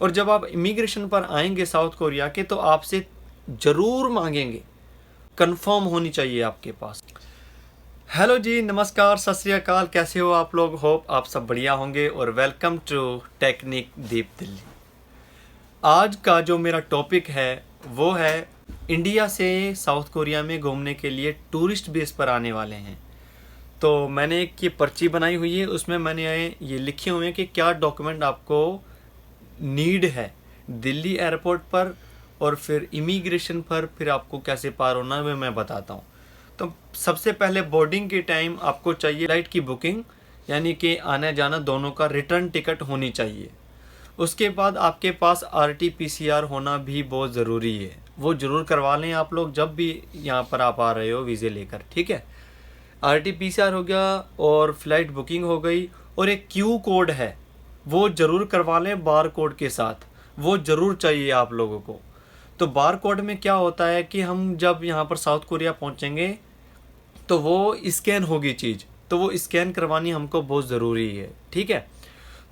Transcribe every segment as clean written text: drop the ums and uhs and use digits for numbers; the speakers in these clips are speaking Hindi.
और जब आप इमिग्रेशन पर आएंगे साउथ कोरिया के तो आपसे ज़रूर मांगेंगे, कंफर्म होनी चाहिए आपके पास। हेलो जी, नमस्कार, सत श्री अकाल, कैसे हो आप लोग? होप आप सब बढ़िया होंगे और वेलकम टू टेक्निक दीप दिल्ली। आज का जो मेरा टॉपिक है वो है इंडिया से साउथ कोरिया में घूमने के लिए टूरिस्ट बेस पर आने वाले हैं। तो मैंने एक ये पर्ची बनाई हुई है, उसमें मैंने ये लिखे हुए हैं कि क्या डॉक्यूमेंट आपको नीड है दिल्ली एयरपोर्ट पर और फिर इमिग्रेशन पर, फिर आपको कैसे पार होना है मैं बताता हूँ। तो सबसे पहले बोर्डिंग के टाइम आपको चाहिए फ्लाइट की बुकिंग, यानी कि आने जाना दोनों का रिटर्न टिकट होनी चाहिए। उसके बाद आपके पास RT-PCR होना भी बहुत ज़रूरी है, वो ज़रूर करवा लें आप लोग जब भी यहाँ पर आप आ रहे हो वीज़े लेकर, ठीक है। RT-PCR हो गया और फ्लाइट बुकिंग हो गई, और एक क्यू कोड है वो ज़रूर करवा लें बार कोड के साथ, वो ज़रूर चाहिए आप लोगों को। तो बार कोड में क्या होता है कि हम जब यहाँ पर साउथ कोरिया पहुँचेंगे तो वो स्कैन होगी चीज़, तो वो स्कैन करवानी हमको बहुत ज़रूरी है, ठीक है।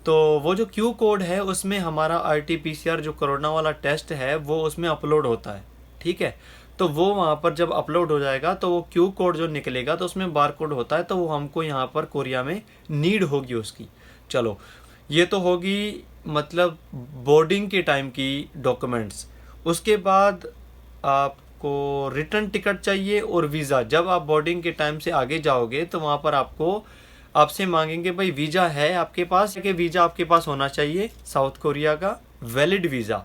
तो वो जो क्यू कोड है उसमें हमारा RT-PCR जो कोरोना वाला टेस्ट है वो उसमें अपलोड होता है, ठीक है। तो वो वहाँ पर जब अपलोड हो जाएगा तो वो क्यू कोड जो निकलेगा तो उसमें बार कोड होता है, तो वो हमको यहाँ पर कोरिया में नीड होगी उसकी। चलो, ये तो होगी मतलब बोर्डिंग के टाइम की डॉक्यूमेंट्स। उसके बाद आपको रिटर्न टिकट चाहिए और वीज़ा। जब आप बोर्डिंग के टाइम से आगे जाओगे तो वहाँ पर आपसे मांगेंगे भाई वीज़ा है आपके पास, कि वीज़ा आपके पास होना चाहिए साउथ कोरिया का वैलिड वीज़ा,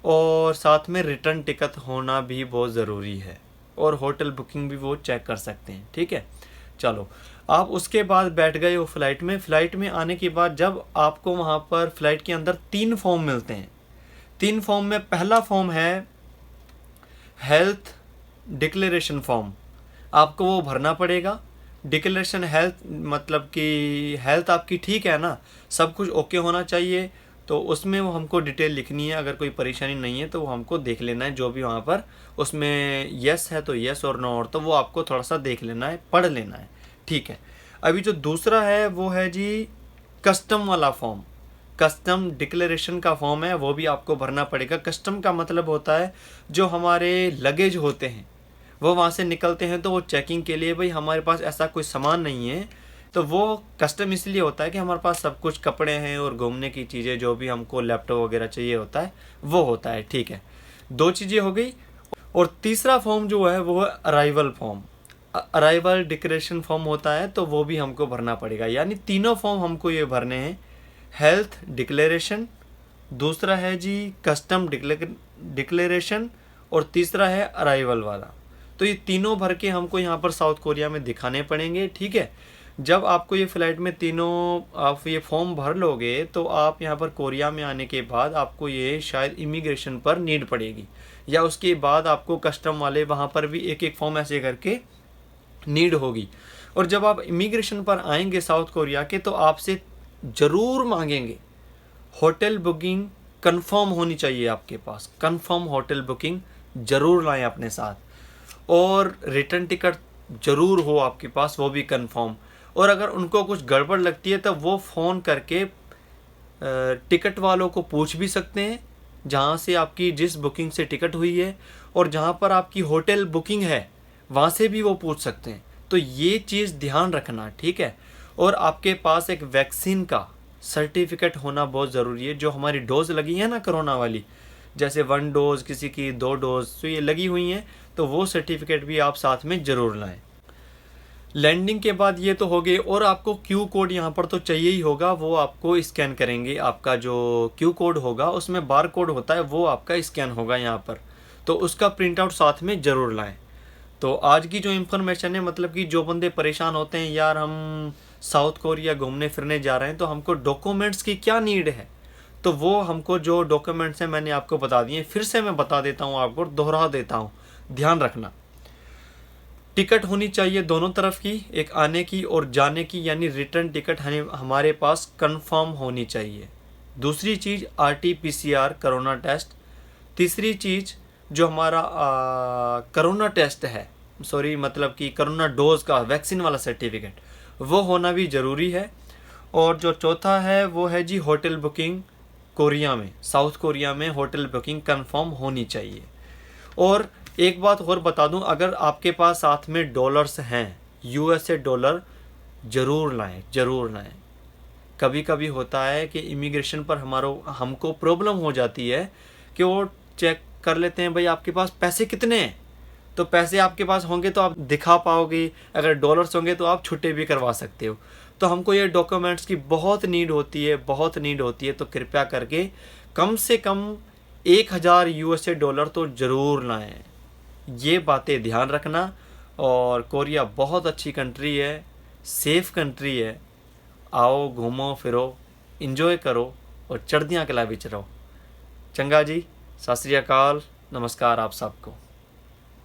और साथ में रिटर्न टिकट होना भी बहुत ज़रूरी है, और होटल बुकिंग भी वो चेक कर सकते हैं, ठीक है। चलो, आप उसके बाद बैठ गए हो फ्लाइट में। फ़्लाइट में आने के बाद जब आपको वहाँ पर फ़्लाइट के अंदर 3 फॉर्म मिलते हैं। 3 फॉर्म में पहला फॉर्म है हेल्थ डिक्लेरेशन फॉर्म, आपको वो भरना पड़ेगा। डिक्लेरेशन हेल्थ मतलब कि हेल्थ आपकी ठीक है ना, सब कुछ ओके होना चाहिए, तो उसमें वो हमको डिटेल लिखनी है। अगर कोई परेशानी नहीं है तो वो हमको देख लेना है, जो भी वहाँ पर उसमें यस है तो यस और नो और तो वो आपको थोड़ा सा देख लेना है, पढ़ लेना है, ठीक है। अभी जो दूसरा है वो है जी कस्टम वाला फॉर्म। कस्टम डिक्लेरेशन का फॉर्म है, वो भी आपको भरना पड़ेगा। कस्टम का मतलब होता है जो हमारे लगेज होते हैं वो वहाँ से निकलते हैं तो वो चेकिंग के लिए, भाई हमारे पास ऐसा कोई सामान नहीं है, तो वो कस्टम इसलिए होता है कि हमारे पास सब कुछ कपड़े हैं और घूमने की चीज़ें, जो भी हमको लैपटॉप वगैरह चाहिए होता है वो होता है, ठीक है। 2 चीज़ें हो गई। और तीसरा फॉर्म जो है वो है arrival form. Arrival declaration form होता है, तो वो भी हमको भरना पड़ेगा। यानी तीनों फॉर्म हमको ये भरने हैं। हेल्थ डिक्लेरेशन, दूसरा है जी कस्टम डिक्लेरेशन, और तीसरा है अराइवल वाला। तो ये तीनों भर के हमको यहाँ पर साउथ कोरिया में दिखाने पड़ेंगे, ठीक है। जब आपको ये फ़्लाइट में तीनों आप ये फॉर्म भर लोगे तो आप यहाँ पर कोरिया में आने के बाद आपको ये शायद इमिग्रेशन पर नीड पड़ेगी, या उसके बाद आपको कस्टम वाले वहाँ पर भी एक एक फॉर्म ऐसे करके नीड होगी। और जब आप इमिग्रेशन पर आएंगे साउथ कोरिया के तो आपसे ज़रूर मांगेंगे होटल बुकिंग कंफर्म होनी चाहिए आपके पास, कंफर्म होटल बुकिंग ज़रूर लाएं अपने साथ, और रिटर्न टिकट ज़रूर हो आपके पास, वो भी कंफर्म। और अगर उनको कुछ गड़बड़ लगती है तो वो फ़ोन करके टिकट वालों को पूछ भी सकते हैं, जहाँ से आपकी जिस बुकिंग से टिकट हुई है और जहाँ पर आपकी होटल बुकिंग है वहाँ से भी वो पूछ सकते हैं। तो ये चीज़ ध्यान रखना, ठीक है। और आपके पास एक वैक्सीन का सर्टिफिकेट होना बहुत ज़रूरी है। जो हमारी डोज लगी है ना कोरोना वाली, जैसे 1 डोज, किसी की 2 डोज, तो ये लगी हुई हैं, तो वो सर्टिफिकेट भी आप साथ में ज़रूर लाएं। लैंडिंग के बाद ये तो हो गए, और आपको क्यू कोड यहाँ पर तो चाहिए ही होगा, वो आपको स्कैन करेंगे। आपका जो क्यू कोड होगा उसमें बार कोड होता है, वो आपका स्कैन होगा यहाँ पर, तो उसका प्रिंट आउट साथ में ज़रूर लाएं। तो आज की जो इन्फॉर्मेशन है, मतलब कि जो बंदे परेशान होते हैं यार हम साउथ कोरिया घूमने फिरने जा रहे हैं तो हमको डॉक्यूमेंट्स की क्या नीड है, तो वो हमको जो डॉक्यूमेंट्स हैं मैंने आपको बता दिए। फिर से मैं बता देता हूँ आपको, दोहरा देता हूँ, ध्यान रखना। टिकट होनी चाहिए दोनों तरफ की, एक आने की और जाने की, यानी रिटर्न टिकट हमारे पास कंफर्म होनी चाहिए। दूसरी चीज़ RT-PCR कोरोना टेस्ट। तीसरी चीज़ जो हमारा कोरोना टेस्ट है, सॉरी मतलब कि कोरोना डोज का वैक्सीन वाला सर्टिफिकेट, वो होना भी ज़रूरी है। और जो चौथा है वो है जी होटल बुकिंग कोरिया में, साउथ कोरिया में होटल बुकिंग कंफर्म होनी चाहिए। और एक बात और बता दूं, अगर आपके पास साथ में डॉलर्स हैं, यूएसए डॉलर ज़रूर लाएं, ज़रूर लाएं। कभी कभी होता है कि इमिग्रेशन पर हमको प्रॉब्लम हो जाती है कि वो चेक कर लेते हैं भाई आपके पास पैसे कितने हैं। तो पैसे आपके पास होंगे तो आप दिखा पाओगे, अगर डॉलर्स होंगे तो आप छुट्टे भी करवा सकते हो। तो हमको ये डॉक्यूमेंट्स की बहुत नीड होती है, बहुत नीड होती है। तो कृपया करके कम से कम 1000 यूएसए डॉलर तो ज़रूर लाएं। ये बातें ध्यान रखना। और कोरिया बहुत अच्छी कंट्री है, सेफ़ कंट्री है। आओ, घूमो फिरो, इंजॉय करो और चढ़दियाँ कला विच रहो। चंगा जी, सत श्री अकाल, नमस्कार आप सबको।